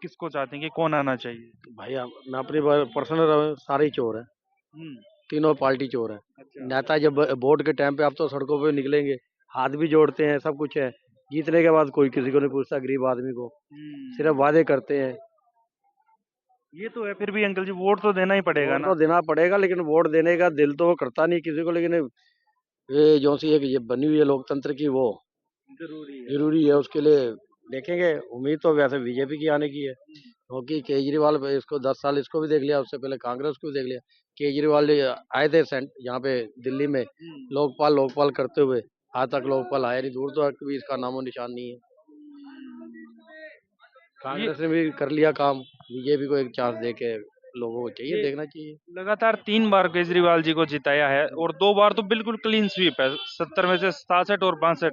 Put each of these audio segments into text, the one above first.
किसको चाहते हैं कि कौन आना चाहिए? भाई मैं अपनी पर्सनल सारे ही चोर है, हम्म। तीनों पार्टी चोर है। अच्छा। नेता जब वोट के टाइम पे आप तो सड़कों पे निकलेंगे, हाथ भी जोड़ते हैं, सब कुछ है। जीतने के बाद कोई किसी को नहीं पूछता, गरीब आदमी को सिर्फ हम्म। वादे करते हैं। ये तो है, फिर भी अंकल जी वोट तो देना ही पड़ेगा वोट ना। तो देना पड़ेगा, लेकिन वोट देने का दिल तो वो करता नहीं किसी को। लेकिन ये जो सी एक ये बनी हुई है लोकतंत्र की, वो जरूरी है। जरूरी है। उसके लिए देखेंगे। उम्मीद तो वैसे बीजेपी की आने की है, क्योंकि केजरीवाल इसको 10 साल इसको भी देख लिया, उससे पहले कांग्रेस को भी देख लिया। केजरीवाल ये आए थे यहाँ पे दिल्ली में हम्म। लोकपाल लोकपाल करते हुए, आज तक लोकपाल आया नहीं, दूर तक भी इसका नामो निशान नहीं है। ये कांग्रेस ने भी कर लिया काम, बीजेपी को एक चांस दे के लोगों को चाहिए, ये देखना चाहिए। लगातार 3 बार केजरीवाल जी को जिताया है और 2 बार तो बिल्कुल क्लीन स्वीप है, 70 में से 67 और 62।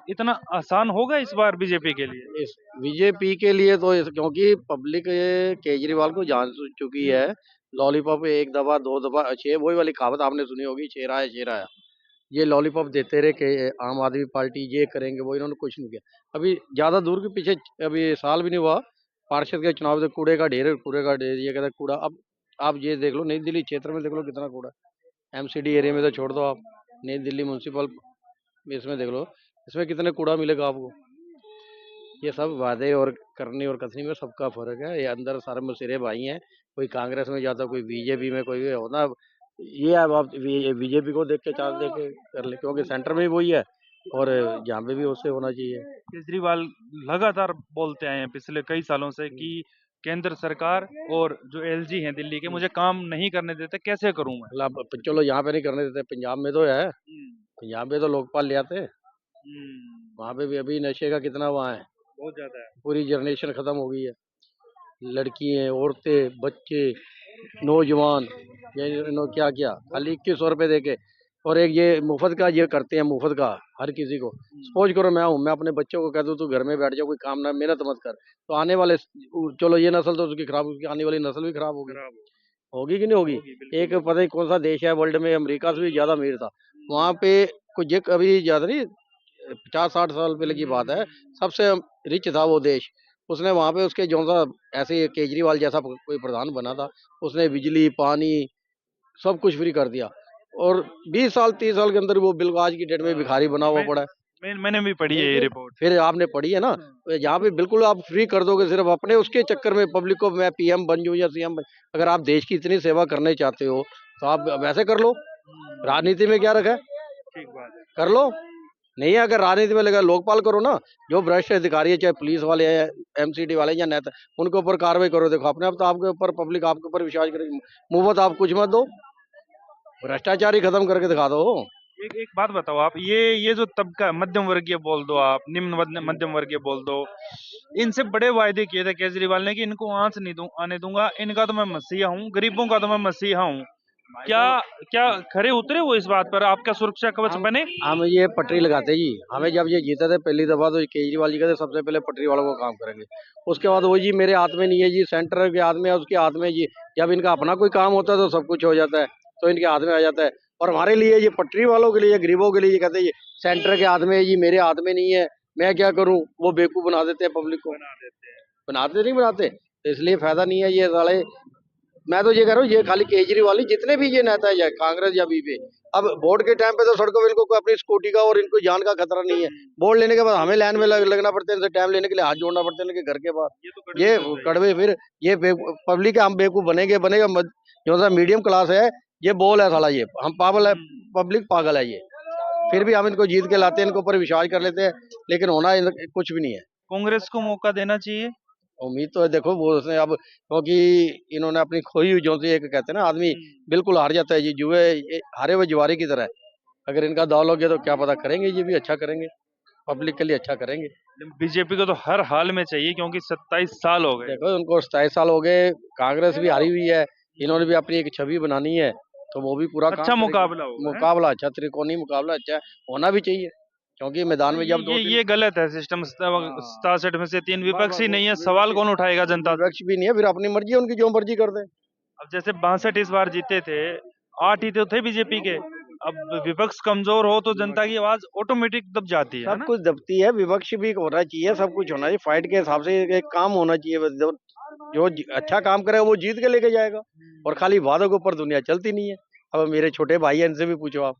इतना आसान होगा इस बार बीजेपी के लिए? इस बीजेपी के लिए तो क्योंकि पब्लिक ये केजरीवाल को जान चुकी है। लॉलीपॉप एक दफा दो दफा छह, वही वाली कहावत आपने सुनी होगी, शेर आया शेर आया। ये लॉलीपॉप देते रहे कि आम आदमी पार्टी ये करेंगे, वो इन्होंने कुछ नहीं किया। अभी ज्यादा दूर के पीछे, अभी साल भी नहीं हुआ, पार्षद के चुनाव से कूड़े का ढेर, ये कहता है कूड़ा। अब आप ये देख लो, नई दिल्ली क्षेत्र में देख लो कितना कूड़ा। एमसीडी एरिया में तो छोड़ दो आप, नई दिल्ली म्यूनसिपल इसमें देख लो, इसमें कितने कूड़ा मिलेगा आपको। ये सब वादे और करनी और कसनी में सबका फर्क है। ये अंदर सारे मुसिरे भाई हैं, कोई कांग्रेस में जाता, कोई बीजेपी में, कोई ये होना। ये अब आप बीजेपी को देख के चांस दे के कर ले, क्योंकि सेंटर में भी वही है और जहाँ पे भी उससे होना चाहिए। केजरीवाल लगातार बोलते आए हैं पिछले कई सालों से कि केंद्र सरकार और जो एलजी हैं दिल्ली के मुझे काम नहीं करने देते, कैसे करूं मैं? मतलब चलो यहाँ पे नहीं करने देते, पंजाब में तो है। हम्म। पंजाब में तो लोकपाल ले आते, वहाँ पे भी अभी नशे का कितना वहाँ है। बहुत ज्यादा है। पूरी जनरेशन खत्म हो गई है, लड़कियां, औरतें, बच्चे, नौजवान। ये इन्होंने क्या किया, खाली 2100 रुपये दे के। और एक ये मुफ्त का ये करते हैं, मुफ्त का हर किसी को। सपोज करो मैं हूँ, मैं अपने बच्चों को कह दूँ तू घर में बैठ जा, कोई काम ना, मेहनत मत कर, तो आने वाले, चलो ये नस्ल तो उसकी खराब, उसकी आने वाली नस्ल भी खराब होगी। खराब होगी कि नहीं होगी। होगी, बिल्कुल एक होगी। पता नहीं कौन सा देश है वर्ल्ड में, अमेरिका से भी ज्यादा अमीर था, वहां पे कुछ ये कभी ज्यादा नहीं, 50-60 साल पहले की बात है, सबसे रिच था वो देश। उसने वहां पे उसके जो सा ऐसे ही केजरीवाल जैसा कोई प्रधान बना था, उसने बिजली पानी सब कुछ फ्री कर दिया। और 20 साल 30 साल के अंदर वो बिल्कुल आज की डेट में भिखारी बना हुआ मैं, पड़ा है। मैंने भी पढ़ी है ये लेकिन रिपोर्ट। फिर आपने पढ़ी है ना, तो यहाँ पे बिल्कुल आप फ्री कर दोगे, सिर्फ अपने उसके चक्कर में पब्लिक को, मैं पीएम बन जाऊं या सीएम बन। अगर आप देश की इतनी सेवा करने चाहते हो तो आप वैसे कर लो। राजनीति में क्या रखा है, ठीक बात है। कर लो। नहीं है, अगर राजनीति में लगा, लोकपाल करो ना। जो भ्रष्ट अधिकारी है, चाहे पुलिस वाले हैं, एमसीडी वाले या नेता, उनके ऊपर कार्रवाई करो। देखो अपने आप तो आपके ऊपर पब्लिक आपके ऊपर विश्वास करेगी। मुफ्त आप कुछ मत दो, भ्रष्टाचार ही खत्म करके दिखा दो। एक एक बात बताओ आप, ये जो तबका मध्यम वर्गीय बोल दो, आप निम्न मध्यम वर्गीय बोल दो, इनसे बड़े वायदे किए थे केजरीवाल ने कि इनको आंच नहीं आने दूंगा, इनका तो मैं मसीहा हूँ, गरीबों का तो मैं मसीहा हूँ। क्या क्या खरे उतरे वो इस बात पर? आपका सुरक्षा कवच हम बने? हम ये पटरी लगाते जी। हमें जब ये जीते थे पहली दफा, तो केजरीवाल जी कहते सबसे पहले पटरी वालों को काम करेंगे। उसके बाद वो जी मेरे हाथ में नहीं है जी, सेंटर के हाथ में है, उसके हाथ में जी। जब इनका अपना कोई काम होता है तो सब कुछ हो जाता है, तो इनके हाथ में आ जाता है। और हमारे लिए ये पटरी वालों के लिए, गरीबों के लिए ये कहते हैं ये सेंटर के हाथ में है जी, मेरे हाथ में नहीं है, मैं क्या करूँ। वो बेवकूफ बना देते हैं पब्लिक को। बना देते हैं। बनाते नहीं बनाते, तो इसलिए फायदा नहीं है ये साले। मैं तो ये कह रहा हूँ, ये खाली केजरीवाल ही, जितने भी ये नेता है, या कांग्रेस या बीजेपी, अब वोट के टाइम पे तो सड़कों पे इनको कोई अपनी स्कूटी का और इनको जान का खतरा नहीं है। वोट लेने के बाद हमें लाइन में लगना पड़ता है, इनसे टाइम लेने के लिए हाथ जोड़ना पड़ता है इनके घर के पास। ये तो कड़वी ये सच है। कड़वे फिर ये पब्लिक है, हम बेवकूफ बनेंगे बनेगा जो सा मीडियम क्लास है, ये बोल है साला, ये हम पागल है, पब्लिक पागल है ये। फिर भी हम इनको जीत के लाते हैं, इनके ऊपर विश्वास कर लेते हैं, लेकिन होना कुछ भी नहीं है। कांग्रेस को मौका देना चाहिए। उम्मीद तो है, देखो वो उसने अब, क्योंकि इन्होंने अपनी खोई हुई, जो सी एक कहते हैं ना आदमी बिल्कुल हार जाता है, ये जुए, ये हारे हुए जुआरी की तरह है। अगर इनका दाव लोगे तो क्या पता करेंगे, ये भी अच्छा करेंगे, पब्लिक के लिए अच्छा करेंगे। बीजेपी को तो हर हाल में चाहिए क्योंकि 27 साल हो गए। देखो उनको 27 साल हो गए, कांग्रेस भी हारी हुई है, इन्होंने भी अपनी एक छवि बनानी है, तो वो भी पूरा काम अच्छा करेगी। मुकाबला होगा है? मुकाबला अच्छा, त्रिकोणीय मुकाबला अच्छा होना भी चाहिए, क्योंकि मैदान में ये जब दो ये तीन। ये गलत है सिस्टम। हाँ, 67 में से 3 बस विपक्ष बस ही वो नहीं है, सवाल विपक्ष, कौन उठाएगा जनता से? विपक्ष भी नहीं है, फिर अपनी मर्जी है उनकी, जो मर्जी कर दे। अब जैसे 62 इस बार जीते थे, 8 ही तो थे बीजेपी के। अब विपक्ष कमजोर हो तो जनता की आवाज ऑटोमेटिक दब जाती है सब ना। कुछ दबती है, विपक्ष भी होना चाहिए, सब कुछ होना चाहिए, फाइट के हिसाब से एक काम होना चाहिए, बस जो अच्छा काम करेगा वो जीत के लेके जाएगा। और खाली वादों के ऊपर दुनिया चलती नहीं है। अब मेरे छोटे भाई हैं, इनसे भी पूछो आप।